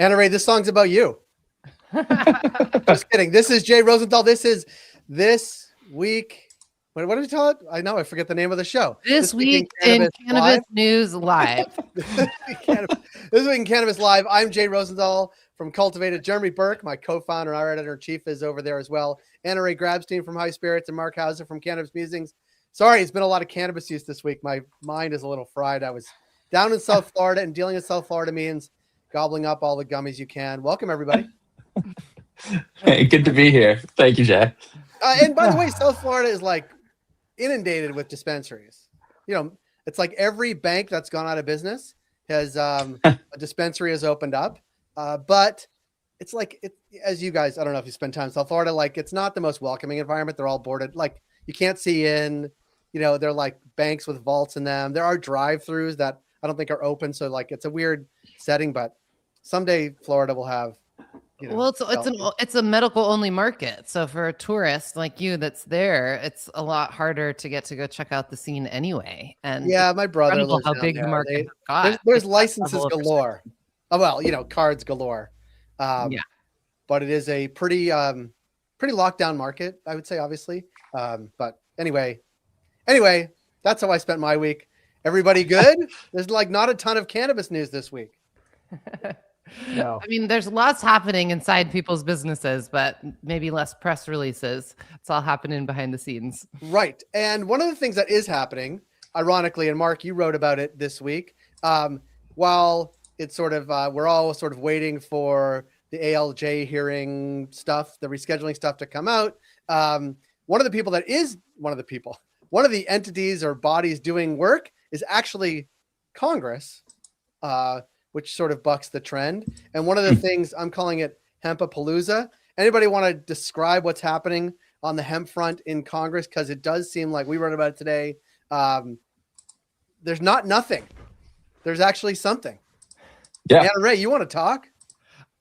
Anna Ray, this song's about you. Just kidding. This is Jay Rosenthal. This is This Week. What did we tell it? I know. I forget the name of the show. This week in Cannabis News Live. This week in Cannabis Live. I'm Jay Rosenthal from Cultivated. Jeremy Burke, my co-founder and our editor-in-chief, is over there as well. Anna Ray Grabstein from High Spirits and Mark Hauser from Cannabis Musings. Sorry, it's been a lot of cannabis use this week. My mind is a little fried. I was down in South Florida, and dealing with South Florida means gobbling up all the gummies you can. Welcome, everybody. Hey, good to be here. Thank you, Jay. And by the way, South Florida is like inundated with dispensaries. You know, it's like every bank that's gone out of business has a dispensary has opened up. But it's like, as you guys, I don't know if you spend time in South Florida, like it's not the most welcoming environment. They're all boarded. Like you can't see in, you know, they're like banks with vaults in them. There are drive-throughs that I don't think are open. So like, it's a weird setting, but someday Florida will have, you know, well, it's a medical only market. So for a tourist like you that's there, it's a lot harder to get to go check out the scene anyway. And yeah, my brother lives how down big there. the market got. There's licenses galore. Oh, well, you know, cards galore. Yeah, but it is a pretty locked down market, I would say, obviously. But anyway, that's how I spent my week. Everybody good? There's like not a ton of cannabis news this week. No. I mean, there's lots happening inside people's businesses, but maybe less press releases. It's all happening behind the scenes. Right. And one of the things that is happening, ironically, and Mark, you wrote about it this week, while it's sort of, we're all sort of waiting for the ALJ hearing stuff, the rescheduling stuff to come out. One of the entities or bodies doing work is actually Congress, which sort of bucks the trend. And one of the things, I'm calling it Hempapalooza. Anybody want to describe what's happening on the hemp front in Congress? Because it does seem like, we wrote about it today, there's not nothing. There's actually something. Yeah. Anna Ray, you want to talk?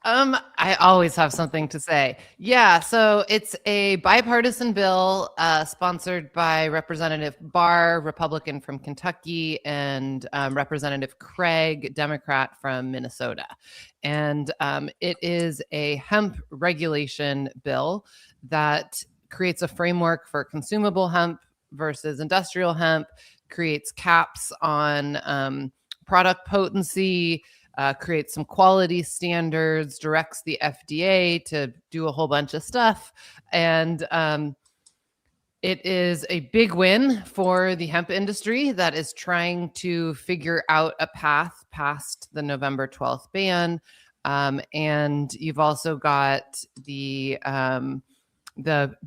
I always have something to say. Yeah, so it's a bipartisan bill sponsored by Representative Barr, Republican from Kentucky, and Representative Craig, Democrat from Minnesota. And it is a hemp regulation bill that creates a framework for consumable hemp versus industrial hemp, creates caps on product potency, creates some quality standards, directs the FDA to do a whole bunch of stuff. And it is a big win for the hemp industry that is trying to figure out a path past the November 12th ban. And you've also got the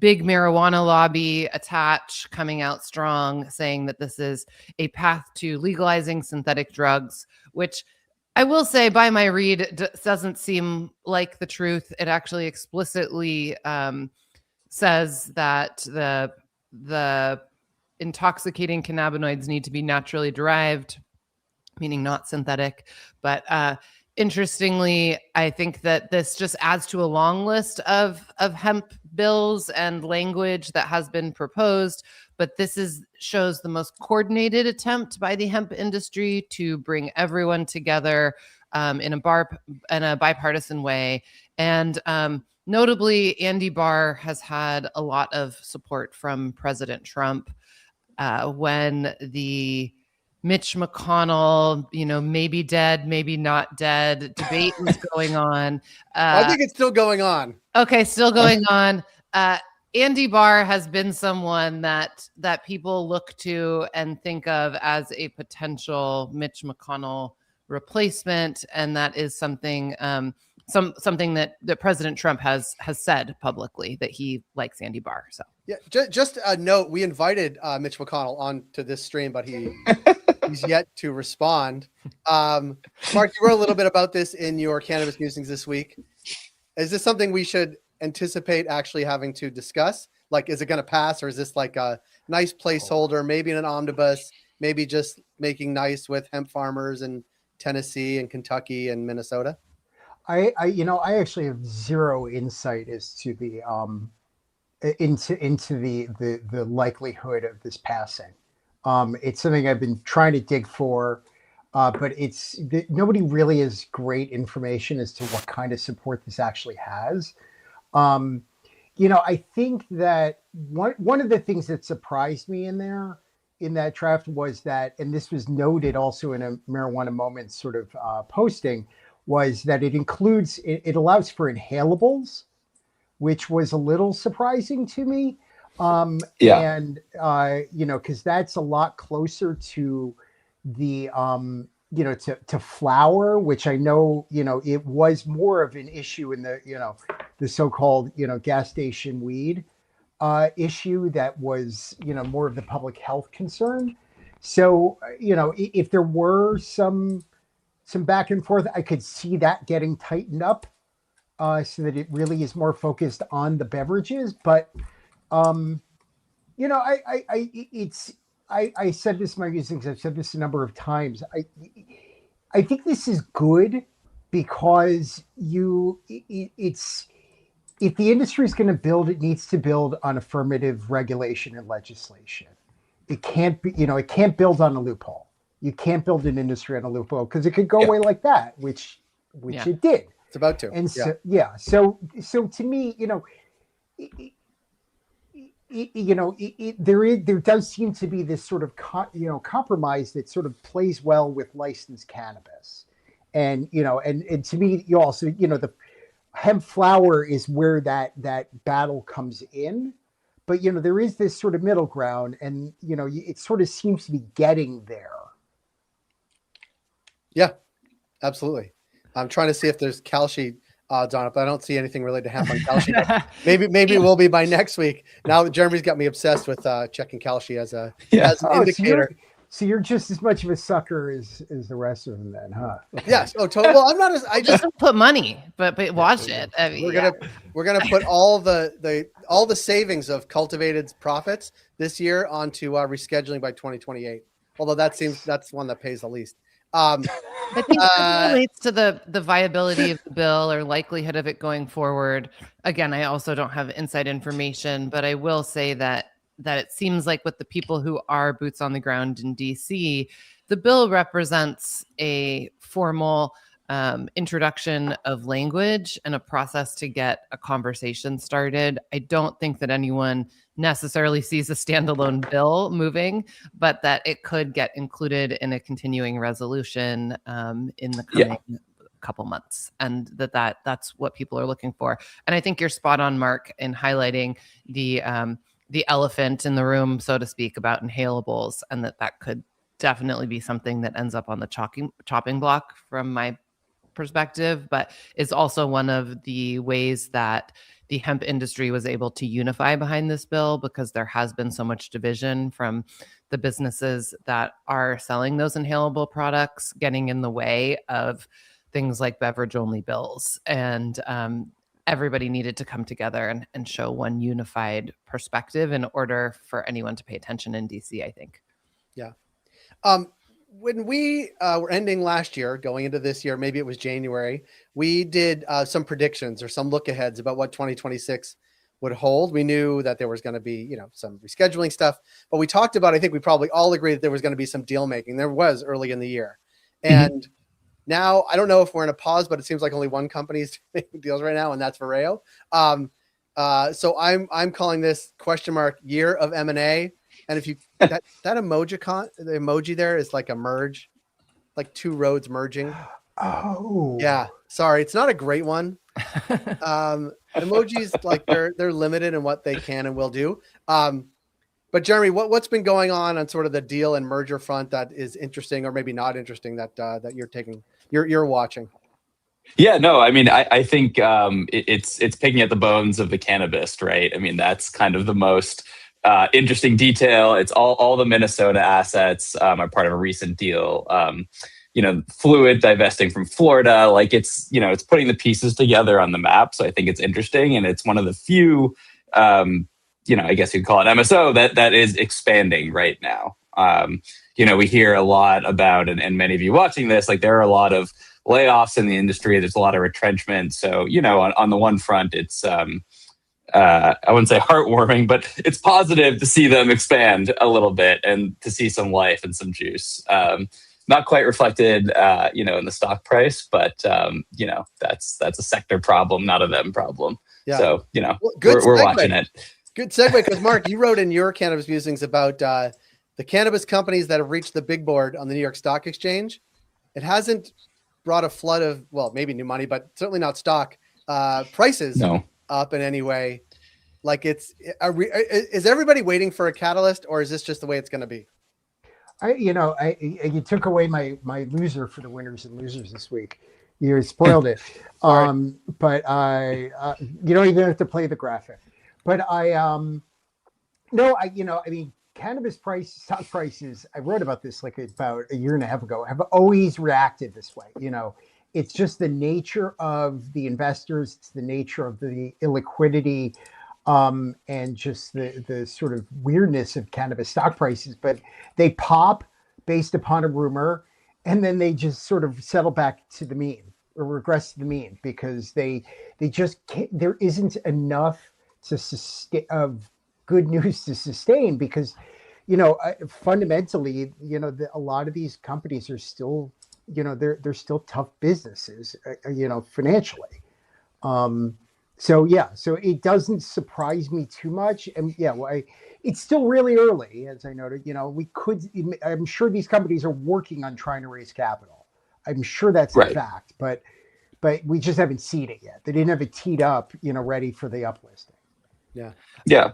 big marijuana lobby attach coming out strong, saying that this is a path to legalizing synthetic drugs, which I will say by my read, it doesn't seem like the truth. It actually explicitly says that the intoxicating cannabinoids need to be naturally derived, meaning not synthetic. But interestingly, I think that this just adds to a long list of hemp bills and language that has been proposed. But this shows the most coordinated attempt by the hemp industry to bring everyone together in a bipartisan way. And notably, Andy Barr has had a lot of support from President Trump when the Mitch McConnell, maybe dead, maybe not dead debate was going on. I think it's still going on. Okay, still going on. Andy Barr has been someone that people look to and think of as a potential Mitch McConnell replacement, and that is something something that President Trump has said publicly, that he likes Andy Barr. So yeah, just a note: we invited Mitch McConnell on to this stream, but he's yet to respond. Mark, you wrote a little bit about this in your Cannabis Musings this week. Is this something we should anticipate actually having to discuss? Like, is it going to pass, or is this like a nice placeholder, maybe in an omnibus, maybe just making nice with hemp farmers in Tennessee and Kentucky and Minnesota? I actually have zero insight as to the into the likelihood of this passing. It's something I've been trying to dig for. but nobody really has great information as to what kind of support this actually has. I think that one of the things that surprised me in that draft was that, and this was noted also in a Marijuana Moments sort of posting, was that it allows for inhalables, which was a little surprising to me. And because that's a lot closer to the to flower, which I know, it was more of an issue in the so-called, gas station weed issue that was, more of the public health concern. So, if there were some back and forth, I could see that getting tightened up so that it really is more focused on the beverages. But, I said this in my musings, I've said this a number of times. I think this is good because it's if the industry is going to build, it needs to build on affirmative regulation and legislation. It can't be, it can't build on a loophole. You can't build an industry on a loophole because it could go away like that, which it did. It's about to. And so to me, there does seem to be this sort of compromise that sort of plays well with licensed cannabis, and to me, you also the hemp flower is where that battle comes in, but there is this sort of middle ground, and it sort of seems to be getting there. Yeah, absolutely. I'm trying to see if there's Kalshi odds on it, but I don't see anything related to hemp on Kalshi. maybe it will be by next week. Now that Jeremy's got me obsessed with checking Kalshi as an indicator. So you're just as much of a sucker as the rest of them, then, huh? Okay. Yes. Oh, totally. Well, I'm not. I just put money, but watch it. I mean, we're gonna put all the savings of cultivated profits this year onto rescheduling by 2028. Although that's one that pays the least. I think that relates to the viability of the bill or likelihood of it going forward. Again, I also don't have inside information, but I will say that it seems like with the people who are boots on the ground in DC, the bill represents a formal introduction of language and a process to get a conversation started. I don't think that anyone necessarily sees a standalone bill moving, but that it could get included in a continuing resolution in the coming couple months, and that's what people are looking for. And I think you're spot on, Mark, in highlighting the elephant in the room, so to speak, about inhalables, and that could definitely be something that ends up on the chopping block from my perspective, but is also one of the ways that the hemp industry was able to unify behind this bill, because there has been so much division from the businesses that are selling those inhalable products getting in the way of things like beverage only bills. And everybody needed to come together and show one unified perspective in order for anyone to pay attention in DC, I think. Yeah. When we were ending last year, going into this year, maybe it was January, we did some predictions or some look aheads about what 2026 would hold. We knew that there was going to be, some rescheduling stuff, but we talked about, I think we probably all agreed that there was going to be some deal making. There was early in the year. And now I don't know if we're in a pause, but it seems like only one company is making deals right now, and that's Vireo. So I'm calling this ? Year of M&A. And if you that emoji the emoji there is like a merge, like two roads merging. Oh yeah, sorry, it's not a great one. Emojis, like they're limited in what they can and will do. But Jeremy, what's been going on sort of the deal and merger front that is interesting or maybe not interesting that you're watching? Yeah, no, I mean, I think it's picking at the bones of the Cannabist, right? I mean, that's kind of the most interesting detail. It's all the Minnesota assets are part of a recent deal. Fluid divesting from Florida, like it's putting the pieces together on the map. So I think it's interesting, and it's one of the few, I guess you'd call it MSO that is expanding right now. We hear a lot about, and many of you watching this, like there are a lot of layoffs in the industry. There's a lot of retrenchment. So, on the one front, it's I wouldn't say heartwarming, but it's positive to see them expand a little bit and to see some life and some juice. not quite reflected, in the stock price, but that's a sector problem, not a them problem. Yeah. So Well, good we're segue. watching it. Good segue, because Mark, you wrote in your Cannabis Musings about the cannabis companies that have reached the big board on the New York Stock Exchange. It hasn't brought a flood of, well, maybe new money, but certainly not stock prices up in any way. Like, is everybody waiting for a catalyst, or is this just the way it's going to be? You took away my loser for the winners and losers this week. You spoiled it. But you don't even have to play the graphic. But cannabis stock prices, I wrote about this like about a year and a half ago, have always reacted this way. It's just the nature of the investors. It's the nature of the illiquidity. And just the sort of weirdness of cannabis stock prices, but they pop based upon a rumor, and then they just sort of settle back to the mean or regress to the mean, because they just can't, there isn't enough to sustain of good news to sustain, because fundamentally a lot of these companies are still they're still tough businesses financially. So it doesn't surprise me too much. And it's still really early, as I noted. I'm sure these companies are working on trying to raise capital. I'm sure that's a fact, but we just haven't seen it yet. They didn't have it teed up, ready for the uplisting. Yeah.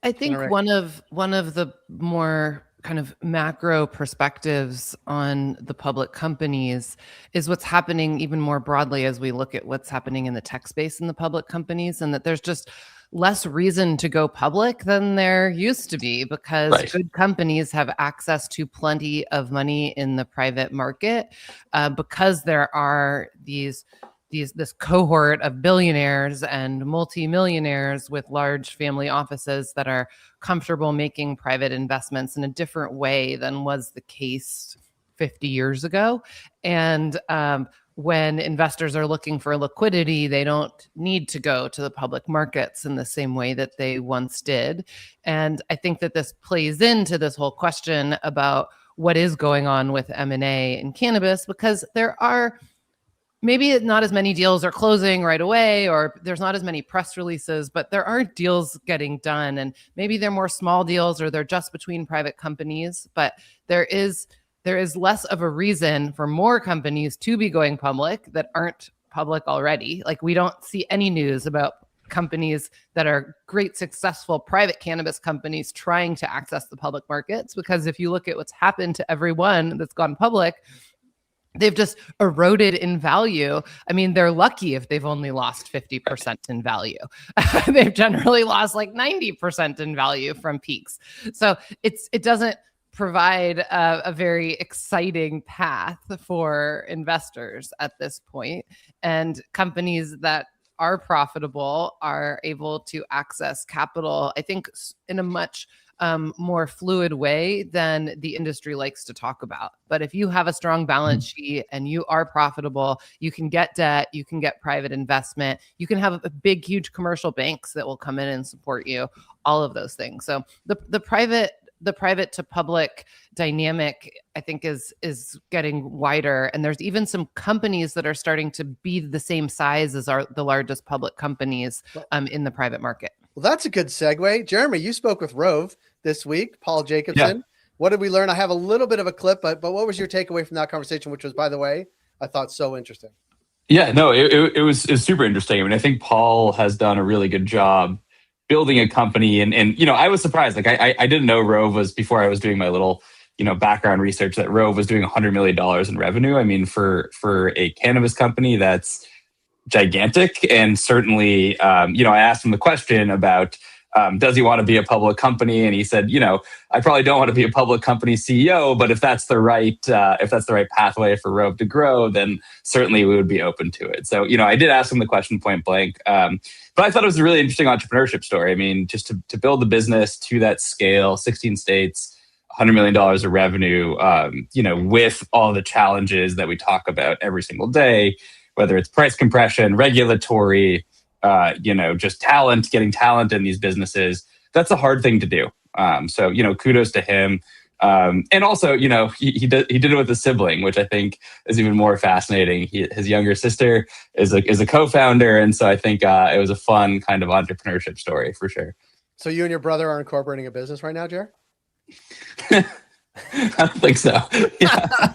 I think one of the more kind of macro perspectives on the public companies is what's happening even more broadly as we look at what's happening in the tech space in the public companies, and that there's just less reason to go public than there used to be, because good companies have access to plenty of money in the private market, because there are this cohort of billionaires and multimillionaires with large family offices that are comfortable making private investments in a different way than was the case 50 years ago. And when investors are looking for liquidity, they don't need to go to the public markets in the same way that they once did. And I think that this plays into this whole question about what is going on with M&A in cannabis, because there are maybe not as many deals are closing right away, or there's not as many press releases, but there are deals getting done, and maybe they're more small deals or they're just between private companies, but there is less of a reason for more companies to be going public that aren't public already. Like, we don't see any news about companies that are great, successful private cannabis companies trying to access the public markets, because if you look at what's happened to everyone that's gone public, they've just eroded in value. I mean, they're lucky if they've only lost 50% in value. They've generally lost like 90% in value from peaks. So it doesn't provide a very exciting path for investors at this point. And companies that are profitable are able to access capital, I think, in a much more fluid way than the industry likes to talk about. But if you have a strong balance sheet and you are profitable, you can get debt, you can get private investment, you can have a big, huge commercial banks that will come in and support you, all of those things. So the private to public dynamic, I think, is getting wider. And there's even some companies that are starting to be the same size as the largest public companies in the private market. Well, that's a good segue. Jeremy, you spoke with Rove this week, Paul Jacobson. Yeah. What did we learn? I have a little bit of a clip, but what was your takeaway from that conversation, which was, by the way, I thought so interesting? Yeah, no, it was super interesting. I mean, I think Paul has done a really good job building a company. And I was surprised. Like, I didn't know Rove was, before I was doing my little, background research, that Rove was doing $100 million in revenue. I mean, for a cannabis company, that's gigantic. And certainly, I asked him the question about, does he want to be a public company? And he said, I probably don't want to be a public company CEO, but if that's the right pathway for Rove to grow, then certainly we would be open to it. So, I did ask him the question point blank. But I thought it was a really interesting entrepreneurship story. I mean, just to build the business to that scale, 16 states, $100 million of revenue, with all the challenges that we talk about every single day, whether it's price compression, regulatory, just getting talent in these businesses. That's a hard thing to do. So, kudos to him. And also, he did it with a sibling, which I think is even more fascinating. His younger sister is a co-founder, and so I think it was a fun kind of entrepreneurship story for sure. So you and your brother are incorporating a business right now, Jared? I don't think so. Yeah.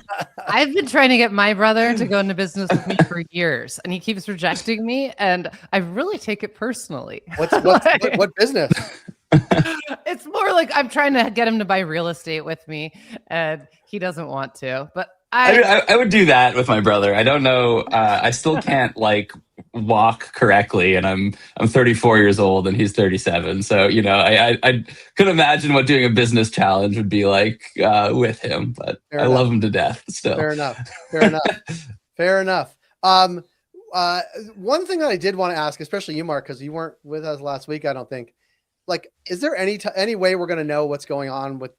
I've been trying to get my brother to go into business with me for years, and he keeps rejecting me, and I really take it personally. What business? It's more like I'm trying to get him to buy real estate with me, and he doesn't want to. But I would do that with my brother. I don't know. I still can't walk correctly, and I'm 34 years old, and he's 37. So I could imagine what doing a business challenge would be like with him. But Fair I enough. love him to death. Still, Fair enough. One thing that I did want to ask, especially you, Mark, because you weren't with us last week, I don't think. Is there any way we're going to know what's going on with,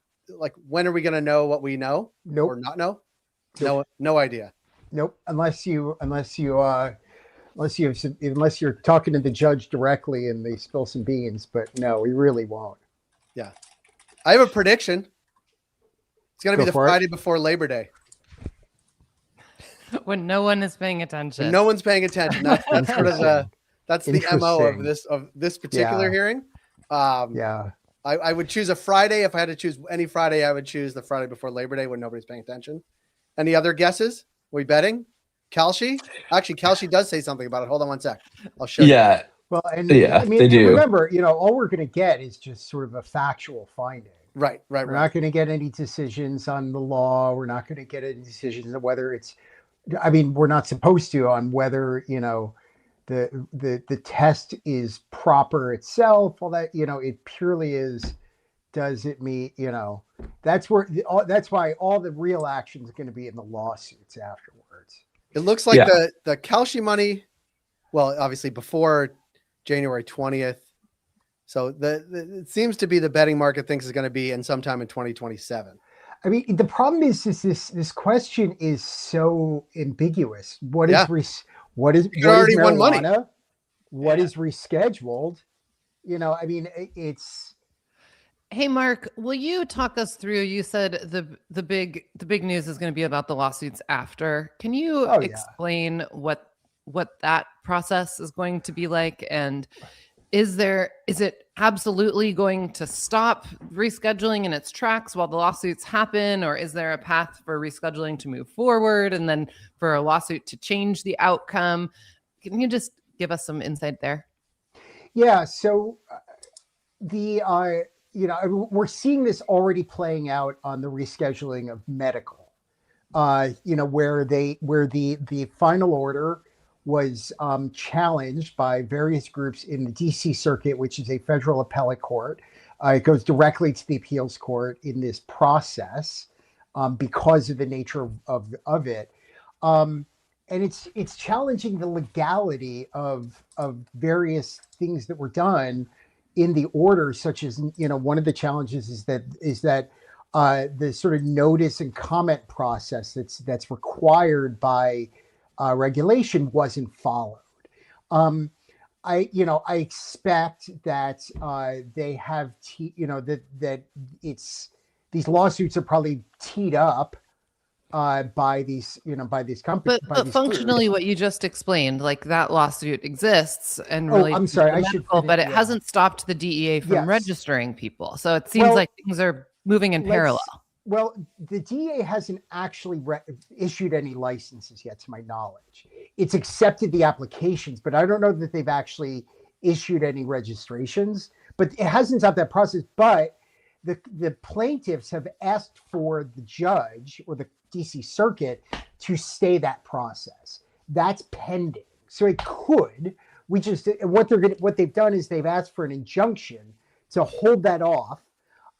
when are we going to know what we know? Nope. Or not know? Nope. No idea. Nope. Unless you're talking to the judge directly and they spill some beans, but no, we really won't. Yeah. I have a prediction. It's going to be the Friday before Labor Day. When no one is paying attention. When no one's paying attention. That's sort of that's the MO of this particular hearing. I would choose a Friday. If I had to choose any Friday, I would choose the Friday before Labor Day when nobody's paying attention. Any other guesses? Are we betting? Kalshi? Actually, Kalshi does say something about it. Hold on one sec. I'll show you. Yeah. Well, and they do. Remember, all we're going to get is just sort of a factual finding. Right. We're not going to get any decisions on the law. We're not going to get any decisions on whether it's, we're not supposed to, on whether, the test is proper itself, all that, it purely is, does it meet, that's why all the real action is going to be in the lawsuits afterwards. It looks like the Kalshi money, well, obviously before January 20th. So it seems to be the betting market thinks is going to be in sometime in 2027. The problem is this question is so ambiguous. What is already won money? What is rescheduled? It's. Hey, Mark, will you talk us through? You said the big news is going to be about the lawsuits after. Can you explain what that process is going to be like? And is it absolutely going to stop rescheduling in its tracks while the lawsuits happen? Or is there a path for rescheduling to move forward and then for a lawsuit to change the outcome? Can you just give us some insight there? Yeah. So we're seeing this already playing out on the rescheduling of medical, where the final order was challenged by various groups in the DC Circuit, which is a federal appellate court. It goes directly to the appeals court in this process because of the nature of it. And it's challenging the legality of various things that were done in the order, such as, one of the challenges is that the sort of notice and comment process that's required by regulation wasn't followed. I expect that they have, that these lawsuits are probably teed up by these companies. But functionally, what you just explained, like that lawsuit exists and really, I'm sorry, I should. But it hasn't stopped the DEA from registering people. So it seems like things are moving in parallel. Well, the DEA hasn't actually issued any licenses yet, to my knowledge. It's accepted the applications, but I don't know that they've actually issued any registrations. But it hasn't stopped that process. But the plaintiffs have asked for the judge or the DC Circuit to stay that process. That's pending. So it could. What they've done is they've asked for an injunction to hold that off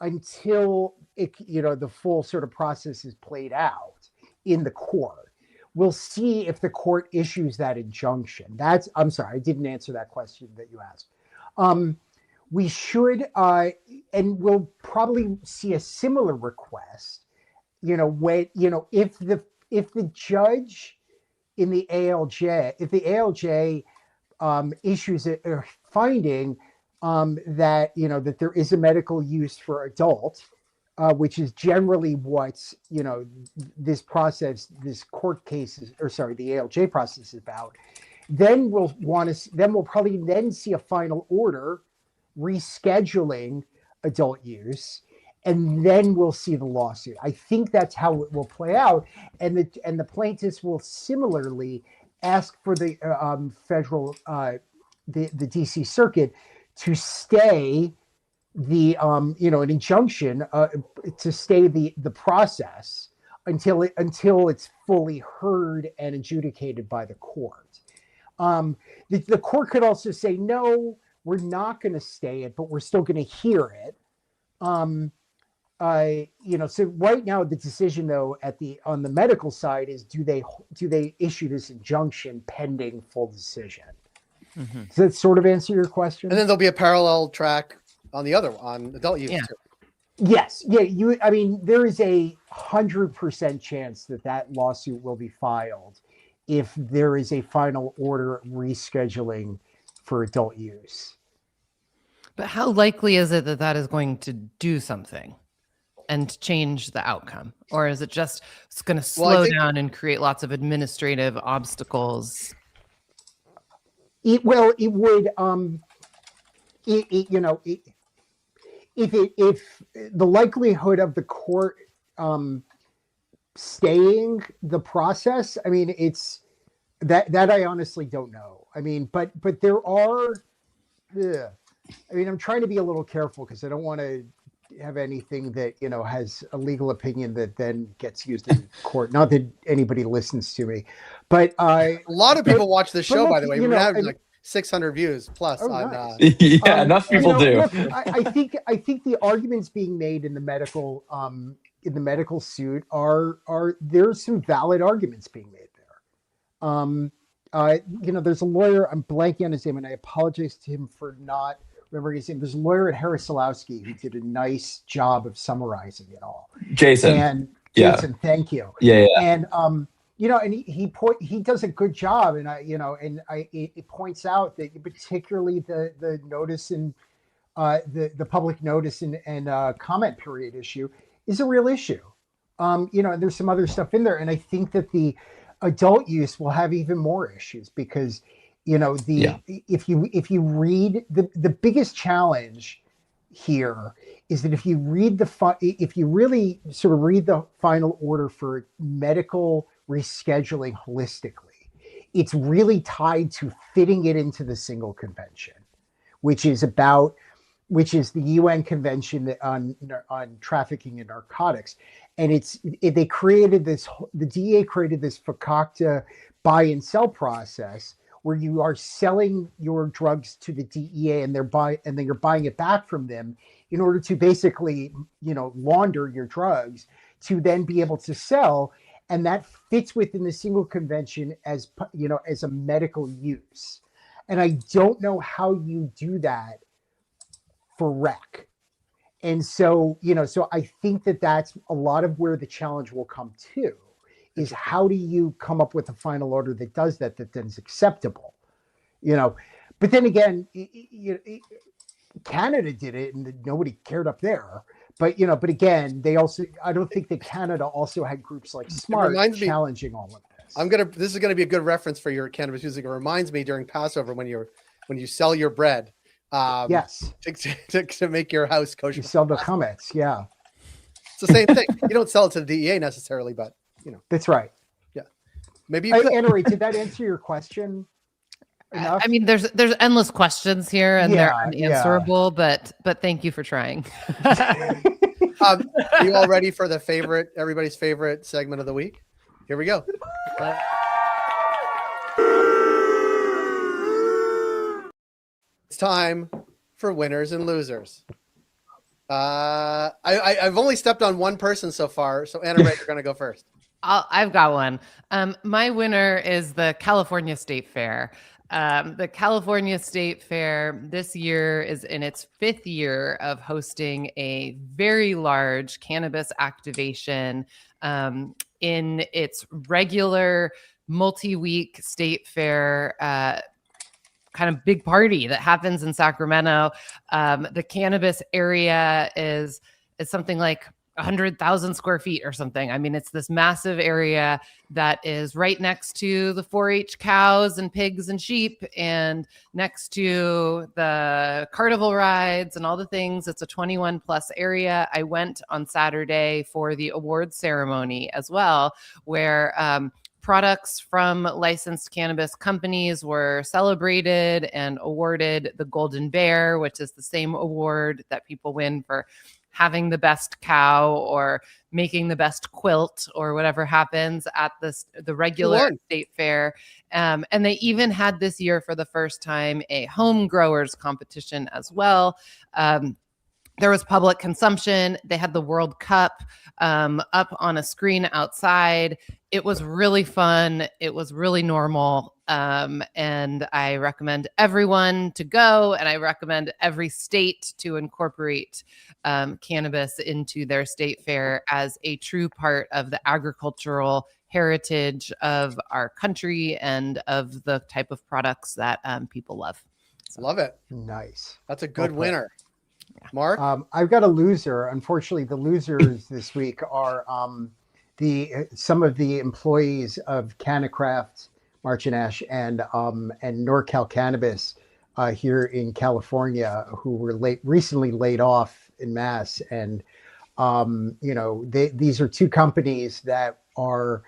until the full sort of process is played out in the court. We'll see if the court issues that injunction. I'm sorry, I didn't answer that question that you asked. We should, and we'll probably see a similar request, if the judge in the ALJ, if the ALJ issues a finding that, that there is a medical use for adult which is generally what's, this process, this court cases, or sorry, the ALJ process is about, then we'll probably then see a final order rescheduling adult use, and then we'll see the lawsuit. I think that's how it will play out, and the plaintiffs will similarly ask for the federal, the DC Circuit to stay the an injunction to stay the process until it's fully heard and adjudicated by the court. The court could also say, no, we're not going to stay it, but we're still going to hear it. So right now the decision though on the medical side is, do they issue this injunction pending full decision? Mm-hmm. Does that sort of answer your question? And then there'll be a parallel track on adult use too. Yes. Yeah. There is 100% chance that lawsuit will be filed if there is a final order rescheduling for adult use. But how likely is it that is going to do something and change the outcome? Or is it just going to slow down and create lots of administrative obstacles? It would, if the likelihood of the court staying the process, it's that I honestly don't know. But there are, I'm trying to be a little careful because I don't want to have anything that, has a legal opinion that then gets used in court. Not that anybody listens to me, but a lot of people watch this show, by the way. We're having like 600 views plus on nice. Yeah, enough people do. Look, I think the arguments being made in the medical suit are there's some valid arguments being made there. There's a lawyer, I'm blanking on his name, and I apologize to him for not remembering his name. There's a lawyer at Harris-Salowski who did a nice job of summarizing it all. Jason, thank you. Yeah. And and he does a good job, and it points out that particularly the notice and the public notice and comment period issue is a real issue. And there's some other stuff in there, and I think that the adult use will have even more issues because if you read the biggest challenge here is that if you really sort of read the final order for medical rescheduling holistically, it's really tied to fitting it into the single convention, which is the UN Convention on trafficking in narcotics. And the DEA created this FACACTA buy and sell process where you are selling your drugs to the DEA and then you're buying it back from them in order to basically, launder your drugs to then be able to sell. And that fits within the single convention as a medical use. And I don't know how you do that for rec. And so, so I think that's a lot of where the challenge will come to, is how do you come up with a final order that does that then is acceptable, But then again, Canada did it and nobody cared up there. But again, I don't think that Canada also had groups like Smart challenging all of this. This is gonna be a good reference for your cannabis music. It reminds me during Passover when you sell your bread. Yes. To make your house kosher. You sell the chametz, yeah. It's the same thing. You don't sell it to the DEA necessarily, but That's right. Yeah. Maybe you could. Anyway, did that answer your question enough? There's endless questions here and they're unanswerable, but thank you for trying. Are you all ready for everybody's favorite segment of the week? Here we go. It's time for winners and losers. I've only stepped on one person so far, so Anna Ray, you're going to go first. I've got one. My winner is the California State Fair. The California State Fair this year is in its 5th year of hosting a very large cannabis activation in its regular multi-week state fair kind of big party that happens in Sacramento. The cannabis area is something like 100,000 square feet or something. I mean, it's this massive area that is right next to the 4-H cows and pigs and sheep and next to the carnival rides and all the things. It's a 21 plus area. I went on Saturday for the award ceremony as well, where products from licensed cannabis companies were celebrated and awarded the Golden Bear, which is the same award that people win for having the best cow or making the best quilt or whatever happens at the regular state fair. And they even had this year for the first time a home growers competition as well. There was public consumption. They had the World Cup up on a screen outside. It was really fun. It was really normal. And I recommend everyone to go, and I recommend every state to incorporate cannabis into their state fair as a true part of the agricultural heritage of our country and of the type of products that people love. So, love it. Nice. That's a good winner. Mark? I've got a loser. Unfortunately, the losers this week are some of the employees of CannaCraft, March and Ash, and NorCal Cannabis here in California, who were recently laid off en masse. And these are two companies that are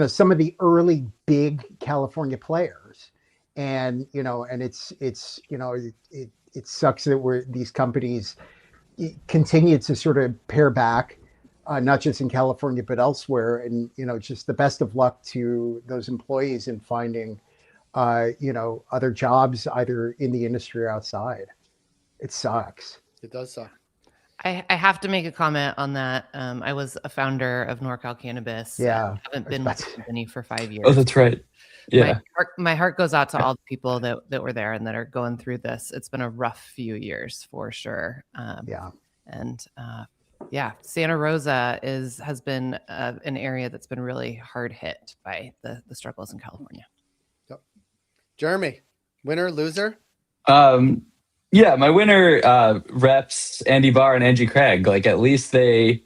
some of the early big California players, and it sucks that these companies continue to sort of pare back, not just in California, but elsewhere. And, just the best of luck to those employees in finding, other jobs, either in the industry or outside. It sucks. It does suck. I have to make a comment on that. I was a founder of NorCal Cannabis. Yeah. I haven't been with the company for 5 years. Oh, that's right. Yeah. My heart goes out to all the people that were there and that are going through this. It's been a rough few years for sure. Santa Rosa has been an area that's been really hard hit by the struggles in California. Yep. Jeremy, winner, loser? My winner, reps Andy Barr and Angie Craig. Like, at least they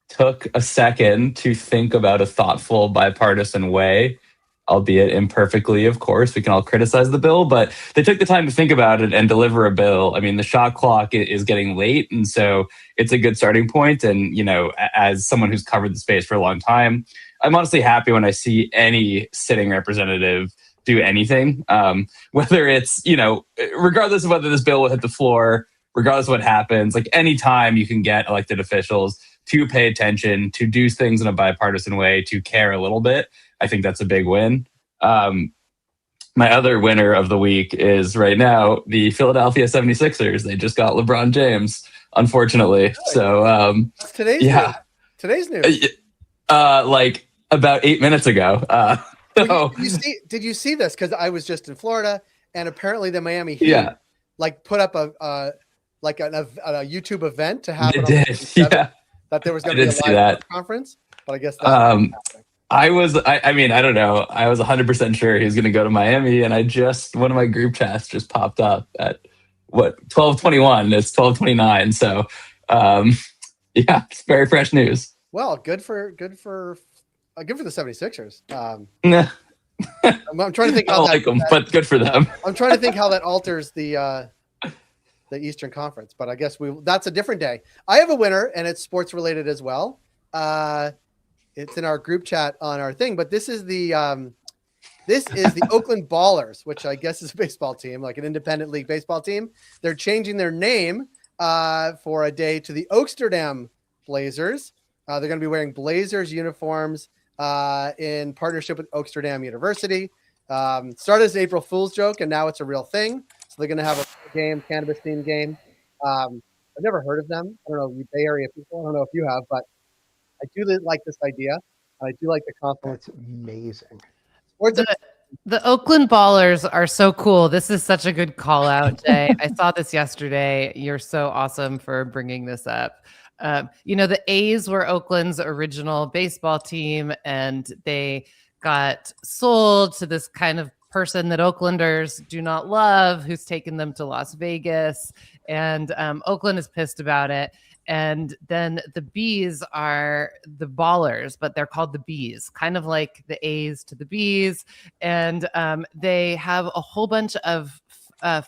took a second to think about a thoughtful, bipartisan way, albeit imperfectly, of course. We can all criticize the bill, but they took the time to think about it and deliver a bill. I mean, the shot clock is getting late, and so it's a good starting point. And, as someone who's covered the space for a long time, I'm honestly happy when I see any sitting representative do anything, whether it's, regardless of whether this bill will hit the floor, regardless of what happens, like anytime you can get elected officials to pay attention, to do things in a bipartisan way, to care a little bit, I think that's a big win. My other winner of the week is right now the Philadelphia 76ers. They just got LeBron James, unfortunately. So today's news. Today's news. Like about 8 minutes ago. Did you see this? Because I was just in Florida, and apparently the Miami Heat put up a YouTube event to have that there was going to be a live conference. But I guess that's I don't know. I was 100% sure he was going to go to Miami, and one of my group chats just popped up at 12:21. It's 12:29. So, it's very fresh news. Well, good for the 76ers. I'm trying to think how I don't like them, but good for them. I'm trying to think how that alters the Eastern Conference, but I guess that's a different day. I have a winner, and it's sports related as well. It's in our group chat on our thing, but this is the Oakland Ballers, which I guess is a baseball team, like an independent league baseball team. They're changing their name for a day to the Oaksterdam Blazers. They're going to be wearing Blazers uniforms in partnership with Oaksterdam University. Started as an April Fool's joke, and now it's a real thing. So they're going to have a game, Cannabis themed game. I've never heard of them. I don't know, you Bay Area people. I don't know if you have, but I do like this idea. I do like the concept. That's amazing. The Oakland Ballers are so cool. This is such a good call out, Jay. I saw this yesterday. You're so awesome for bringing this up. The A's were Oakland's original baseball team, and they got sold to this kind of person that Oaklanders do not love, who's taken them to Las Vegas. And Oakland is pissed about it. And then the Bs are the ballers, but they're called the Bs, kind of like the A's to the Bs. And they have a whole bunch of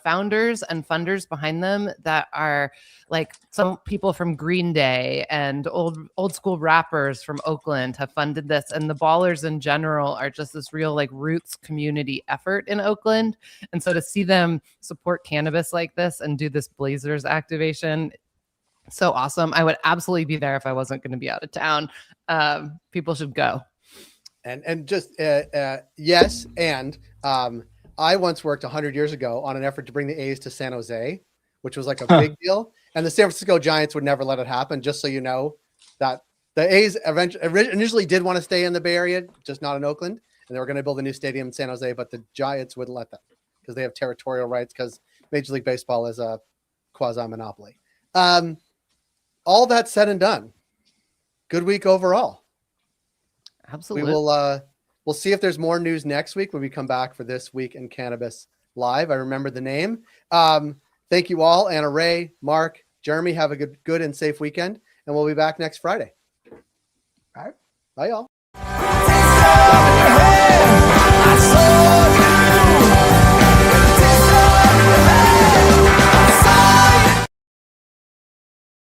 founders and funders behind them that are like some people from Green Day and old school rappers from Oakland have funded this. And the ballers in general are just this real like roots community effort in Oakland. And so to see them support cannabis like this and do this Blazers activation, so awesome. I would absolutely be there if I wasn't going to be out of town. People should go. And just yes. And I once worked 100 years ago on an effort to bring the A's to San Jose, which was like a big deal. And the San Francisco Giants would never let it happen. Just so you know, that the A's initially did want to stay in the Bay Area, just not in Oakland. And they were going to build a new stadium in San Jose, but the Giants wouldn't let them because they have territorial rights because Major League Baseball is a quasi-monopoly. All that said and done, good week overall. Absolutely. We'll see if there's more news next week when we come back for This Week in Cannabis Live. I remember the name. Thank you all. Anna Ray, Mark, Jeremy, have a good and safe weekend. And we'll be back next Friday. All right. Bye, y'all.